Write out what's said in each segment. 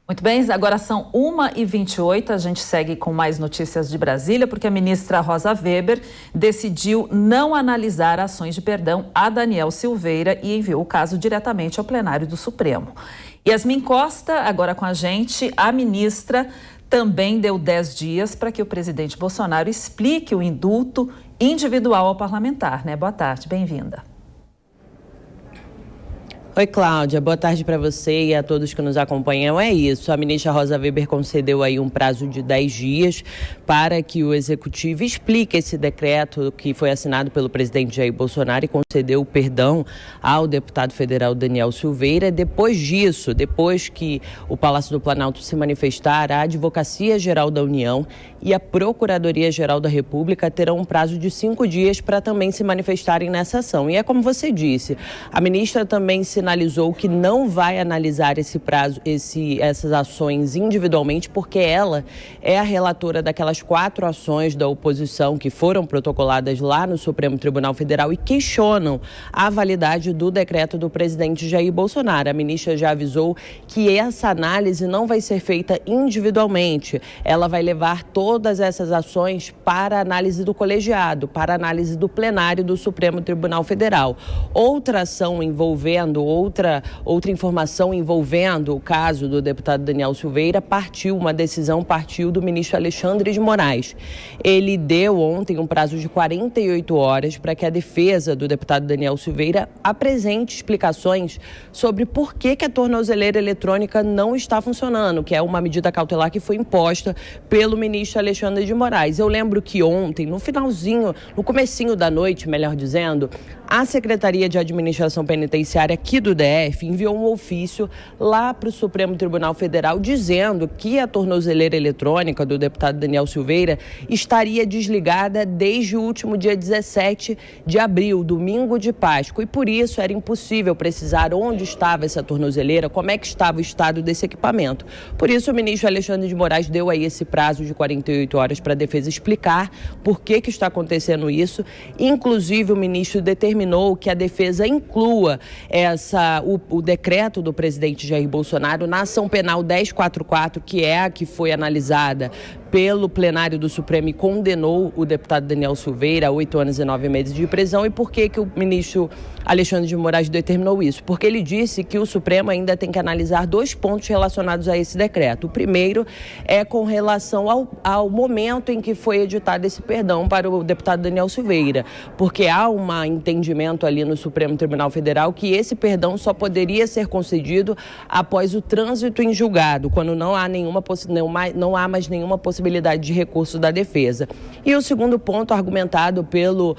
Muito bem, agora são 1h28, a gente segue com mais notícias de Brasília, porque a ministra Rosa Weber decidiu não analisar ações de perdão a Daniel Silveira e enviou o caso diretamente ao plenário do Supremo. Yasmin Costa, agora com a gente, a ministra também deu 10 dias para que o presidente Bolsonaro explique o indulto individual ao parlamentar, né? Boa tarde, bem-vinda. Oi, Cláudia. Boa tarde para você e a todos que nos acompanham. É isso, a ministra Rosa Weber concedeu aí um prazo de 10 dias para que o Executivo explique esse decreto que foi assinado pelo presidente Jair Bolsonaro e concedeu o perdão ao deputado federal Daniel Silveira. Depois disso, depois que o Palácio do Planalto se manifestar, a Advocacia Geral da União e a Procuradoria Geral da República terão um prazo de 5 dias para também se manifestarem nessa ação. E é como você disse, a ministra também sinalizou que não vai analisar esse prazo, essas ações individualmente, porque ela é a relatora daquelas 4 ações da oposição que foram protocoladas lá no Supremo Tribunal Federal e questionam a validade do decreto do presidente Jair Bolsonaro. A ministra já avisou que essa análise não vai ser feita individualmente. Ela vai levar todas essas ações para a análise do colegiado, para a análise do plenário do Supremo Tribunal Federal. Outra ação envolvendo outra informação envolvendo o caso do deputado Daniel Silveira uma decisão partiu do ministro Alexandre de Moraes. Ele deu ontem um prazo de 48 horas para que a defesa do deputado Daniel Silveira apresente explicações sobre por que a tornozeleira eletrônica não está funcionando, que é uma medida cautelar que foi imposta pelo ministro Alexandre de Moraes. Eu lembro que ontem, no comecinho da noite, melhor dizendo, a Secretaria de Administração Penitenciária aqui do DF enviou um ofício lá para o Supremo Tribunal Federal dizendo que a tornozeleira eletrônica do deputado Daniel Silveira estaria desligada desde o último dia 17 de abril, domingo de Páscoa, e por isso era impossível precisar onde estava essa tornozeleira, como é que estava o estado desse equipamento. Por isso o ministro Alexandre de Moraes deu aí esse prazo de 48 horas para a defesa explicar por que está acontecendo isso. Inclusive o ministro determinou que a defesa inclua o decreto do presidente Jair Bolsonaro na ação penal 1044, que é a que foi analisada pelo plenário do Supremo e condenou o deputado Daniel Silveira a 8 anos e 9 meses de prisão. E por que o ministro Alexandre de Moraes determinou isso? Porque ele disse que o Supremo ainda tem que analisar 2 pontos relacionados a esse decreto. O primeiro é com relação ao momento em que foi editado esse perdão para o deputado Daniel Silveira, porque há um entendimento ali no Supremo Tribunal Federal que esse perdão só poderia ser concedido após o trânsito em julgado, quando não há mais nenhuma possibilidade de recurso da defesa. E o segundo ponto argumentado pelo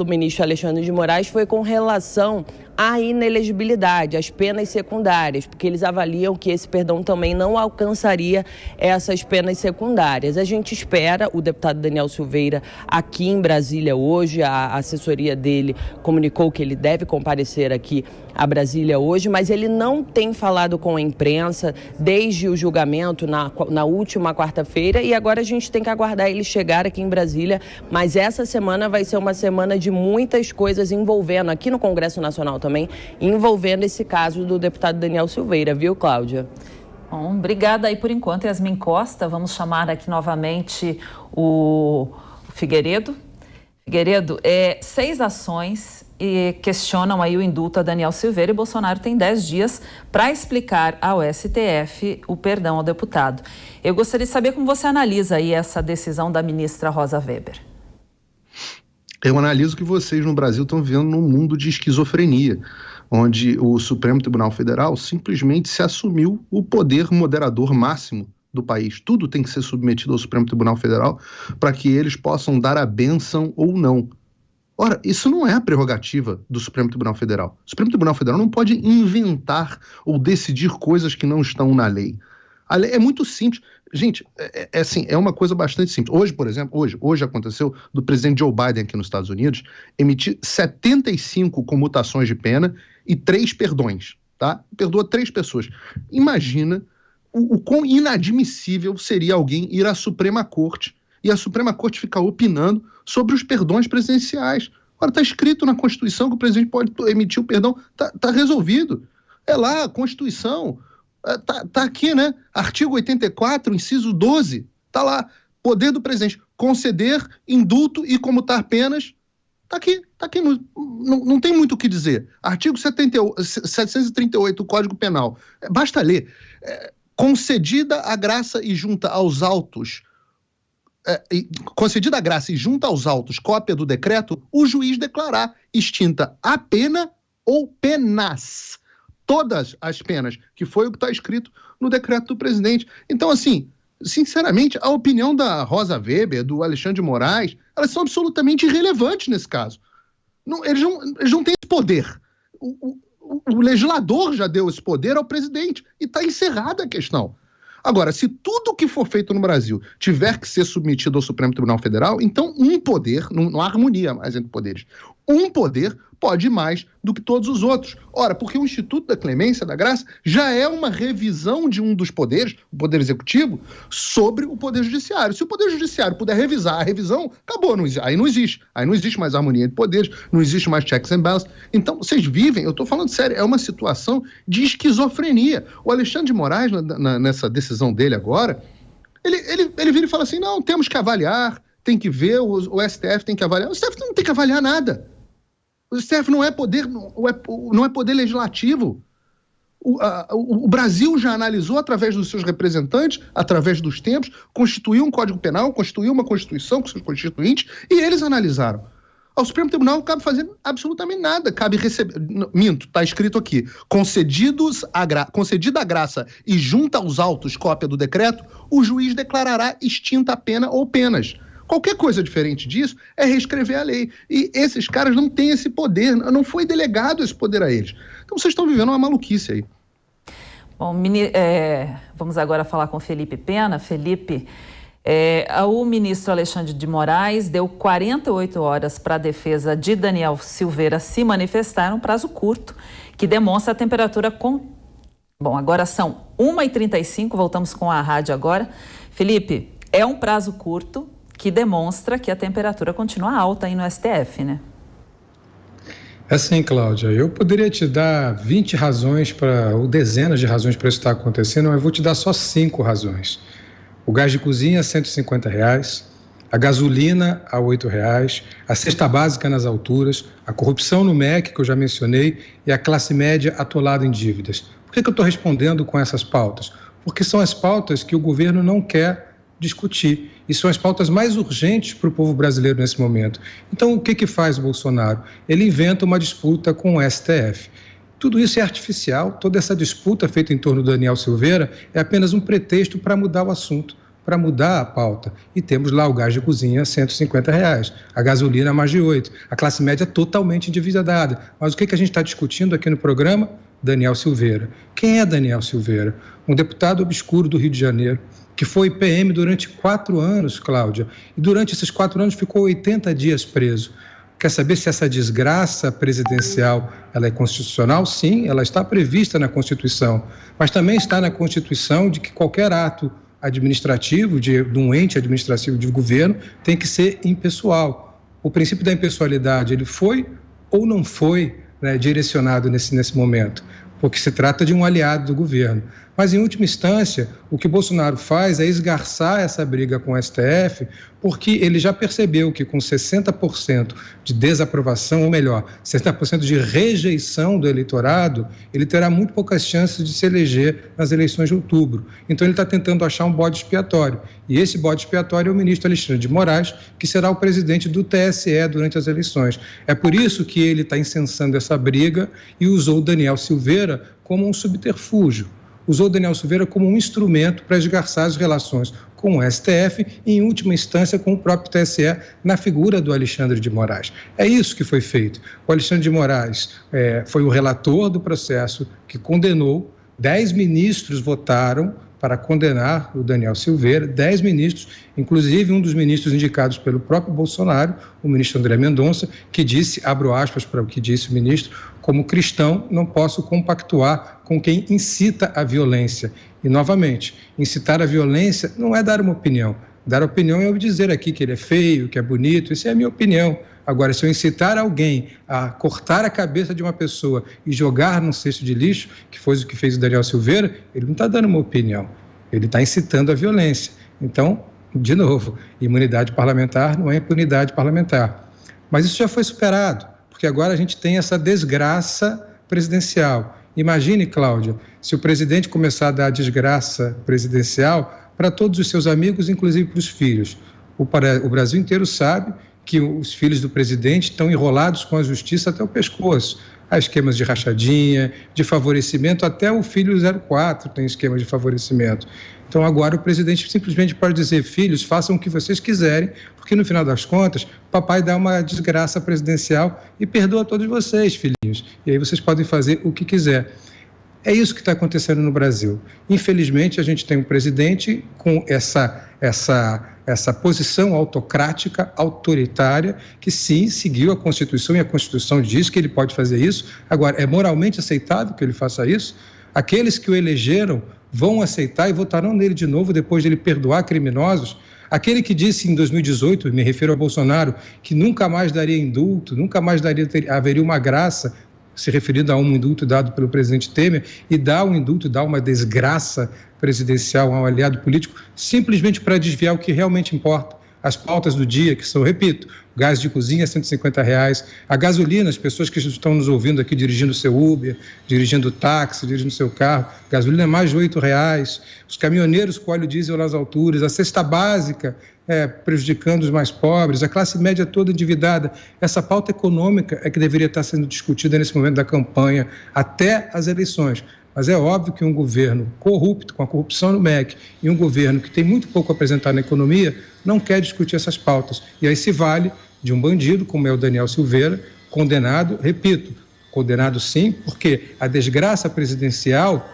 ministro Alexandre de Moraes foi com relação à inelegibilidade, às penas secundárias, porque eles avaliam que esse perdão também não alcançaria essas penas secundárias. A gente espera o deputado Daniel Silveira aqui em Brasília hoje, a assessoria dele comunicou que ele deve comparecer aqui a Brasília hoje, mas ele não tem falado com a imprensa desde o julgamento na última quarta-feira, e agora a gente tem que aguardar ele chegar aqui em Brasília, mas essa semana vai ser uma semana de muitas coisas envolvendo, aqui no Congresso Nacional também, envolvendo esse caso do deputado Daniel Silveira, viu, Cláudia? Bom, obrigada aí por enquanto, Yasmin Costa. Vamos chamar aqui novamente o Figueiredo. Figueiredo, 6 ações e questionam aí o indulto a Daniel Silveira, e Bolsonaro tem 10 dias para explicar ao STF o perdão ao deputado. Eu gostaria de saber como você analisa aí essa decisão da ministra Rosa Weber. Eu analiso que vocês no Brasil estão vivendo num mundo de esquizofrenia, onde o Supremo Tribunal Federal simplesmente se assumiu o poder moderador máximo do país. Tudo tem que ser submetido ao Supremo Tribunal Federal para que eles possam dar a bênção ou não. Ora, isso não é a prerrogativa do Supremo Tribunal Federal. O Supremo Tribunal Federal não pode inventar ou decidir coisas que não estão na lei. A lei é muito simples. Gente, é uma coisa bastante simples. Hoje, por exemplo, hoje aconteceu do presidente Joe Biden aqui nos Estados Unidos emitir 75 comutações de pena e 3 perdões, tá? Perdoa 3 pessoas. Imagina o quão inadmissível seria alguém ir à Suprema Corte e a Suprema Corte ficar opinando sobre os perdões presidenciais. Ora, está escrito na Constituição que o presidente pode emitir o perdão, está resolvido. É lá, a Constituição. Tá aqui, né? Artigo 84, inciso 12, tá lá. Poder do presidente conceder indulto e comutar penas. Tá aqui. Não tem muito o que dizer. Artigo 738 do Código Penal. Basta ler. Concedida a graça e junta aos autos, cópia do decreto, o juiz declarar extinta a pena ou penas. Todas as penas, que foi o que está escrito no decreto do presidente. Então, assim, sinceramente, a opinião da Rosa Weber, do Alexandre de Moraes, elas são absolutamente irrelevantes nesse caso. Eles não têm esse poder. O legislador já deu esse poder ao presidente e está encerrada a questão. Agora, se tudo que for feito no Brasil tiver que ser submetido ao Supremo Tribunal Federal, então um poder, não há harmonia mais entre poderes, um poder pode mais do que todos os outros. Ora, porque o Instituto da Clemência, da Graça, já é uma revisão de um dos poderes, o Poder Executivo, sobre o Poder Judiciário. Se o Poder Judiciário puder revisar a revisão, acabou, aí não existe mais harmonia entre poderes, não existe mais checks and balances. Então, vocês vivem, eu estou falando sério, é uma situação de esquizofrenia. O Alexandre de Moraes, nessa decisão dele agora, ele vira e fala assim, não, temos que avaliar, tem que ver, o STF tem que avaliar. O STF não tem que avaliar nada. O STF não é poder legislativo. O Brasil já analisou através dos seus representantes, através dos tempos, constituiu um Código Penal, constituiu uma Constituição com seus constituintes, e eles analisaram. Ao Supremo Tribunal não cabe fazer absolutamente nada, cabe receber... Minto, está escrito aqui, concedida a graça e junta aos autos cópia do decreto, o juiz declarará extinta a pena ou penas. Qualquer coisa diferente disso é reescrever a lei. E esses caras não têm esse poder, não foi delegado esse poder a eles. Então vocês estão vivendo uma maluquice aí. Bom, vamos agora falar com Felipe Pena. Felipe, o ministro Alexandre de Moraes deu 48 horas para a defesa de Daniel Silveira se manifestar, um prazo curto, que demonstra a temperatura Bom, agora são 1h35, voltamos com a rádio agora. Felipe, é um prazo curto que demonstra que a temperatura continua alta aí no STF, né? É sim, Cláudia. Eu poderia te dar 20 razões ou dezenas de razões para isso estar acontecendo, mas eu vou te dar só 5 razões. O gás de cozinha, R$ 150, a gasolina a R$ 8, a cesta básica nas alturas, a corrupção no MEC, que eu já mencionei, e a classe média atolada em dívidas. Por que eu estou respondendo com essas pautas? Porque são as pautas que o governo não quer discutir. E são as pautas mais urgentes para o povo brasileiro nesse momento. Então, o que faz o Bolsonaro? Ele inventa uma disputa com o STF. Tudo isso é artificial, toda essa disputa feita em torno do Daniel Silveira é apenas um pretexto para mudar o assunto, para mudar a pauta. E temos lá o gás de cozinha, R$ 150, a gasolina, mais de 8, a classe média totalmente endividada. Mas o que a gente está discutindo aqui no programa? Daniel Silveira. Quem é Daniel Silveira? Um deputado obscuro do Rio de Janeiro, que foi PM durante 4 anos, Cláudia, e durante esses 4 anos ficou 80 dias preso. Quer saber se essa desgraça presidencial ela é constitucional? Sim, ela está prevista na Constituição, mas também está na Constituição de que qualquer ato administrativo, de um ente administrativo de governo, tem que ser impessoal. O princípio da impessoalidade, ele foi ou não foi, né, direcionado nesse momento, porque se trata de um aliado do governo. Mas, em última instância, o que Bolsonaro faz é esgarçar essa briga com o STF, porque ele já percebeu que com 60% de desaprovação, ou melhor, 60% de rejeição do eleitorado, ele terá muito poucas chances de se eleger nas eleições de outubro. Então, ele está tentando achar um bode expiatório. E esse bode expiatório é o ministro Alexandre de Moraes, que será o presidente do TSE durante as eleições. É por isso que ele está incensando essa briga e usou o Daniel Silveira como um subterfúgio. Usou o Daniel Silveira como um instrumento para esgarçar as relações com o STF e, em última instância, com o próprio TSE, na figura do Alexandre de Moraes. É isso que foi feito. O Alexandre de Moraes foi o relator do processo que condenou, 10 ministros votaram para condenar o Daniel Silveira, 10 ministros, inclusive um dos ministros indicados pelo próprio Bolsonaro, o ministro André Mendonça, que disse, abro aspas para o que disse o ministro, como cristão não posso compactuar com quem incita a violência. E, novamente, incitar a violência não é dar uma opinião. Dar opinião é eu dizer aqui que ele é feio, que é bonito, isso é a minha opinião. Agora, se eu incitar alguém a cortar a cabeça de uma pessoa e jogar num cesto de lixo, que foi o que fez o Daniel Silveira, ele não está dando uma opinião, ele está incitando a violência. Então, de novo, imunidade parlamentar não é impunidade parlamentar. Mas isso já foi superado, porque agora a gente tem essa desgraça presidencial. Imagine, Cláudia, se o presidente começar a dar desgraça presidencial para todos os seus amigos, inclusive para os filhos. O Brasil inteiro sabe que os filhos do presidente estão enrolados com a justiça até o pescoço. Há esquemas de rachadinha, de favorecimento, até o filho 04 tem esquema de favorecimento. Então agora o presidente simplesmente pode dizer: filhos, façam o que vocês quiserem, porque no final das contas, papai dá uma desgraça presidencial e perdoa todos vocês, filhinhos. E aí vocês podem fazer o que quiser. É isso que está acontecendo no Brasil. Infelizmente, a gente tem um presidente com essa posição autocrática, autoritária, que sim, seguiu a Constituição, e a Constituição diz que ele pode fazer isso. Agora, é moralmente aceitável que ele faça isso? Aqueles que o elegeram vão aceitar e votarão nele de novo depois de ele perdoar criminosos? Aquele que disse em 2018, me refiro a Bolsonaro, que nunca mais daria indulto, nunca mais haveria uma graça, se referindo a um indulto dado pelo presidente Temer, e dá um indulto, dá uma desgraça presidencial a um aliado político, simplesmente para desviar o que realmente importa. As pautas do dia, que são, repito, gás de cozinha R$150, a gasolina, as pessoas que estão nos ouvindo aqui dirigindo seu Uber, dirigindo táxi, dirigindo seu carro, gasolina é mais de R$8, os caminhoneiros com óleo diesel nas alturas, a cesta básica prejudicando os mais pobres, a classe média toda endividada. Essa pauta econômica é que deveria estar sendo discutida nesse momento da campanha, até as eleições. Mas é óbvio que um governo corrupto, com a corrupção no MEC, e um governo que tem muito pouco a apresentar na economia, não quer discutir essas pautas. E aí se vale de um bandido, como é o Daniel Silveira, condenado, repito, condenado sim, porque a desgraça presidencial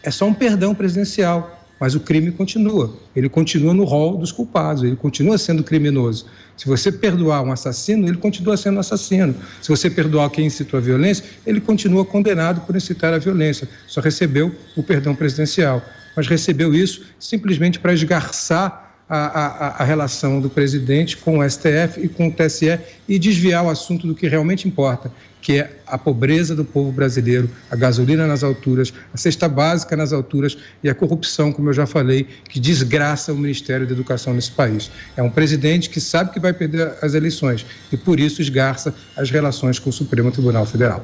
é só um perdão presidencial, mas o crime continua. Ele continua no rol dos culpados, ele continua sendo criminoso. Se você perdoar um assassino, ele continua sendo assassino. Se você perdoar quem incitou a violência, ele continua condenado por incitar a violência. Só recebeu o perdão presidencial. Mas recebeu isso simplesmente para esgarçar a relação do presidente com o STF e com o TSE e desviar o assunto do que realmente importa, que é a pobreza do povo brasileiro, a gasolina nas alturas, a cesta básica nas alturas e a corrupção, como eu já falei, que desgraça o Ministério da Educação nesse país. É um presidente que sabe que vai perder as eleições e, por isso, esgarça as relações com o Supremo Tribunal Federal.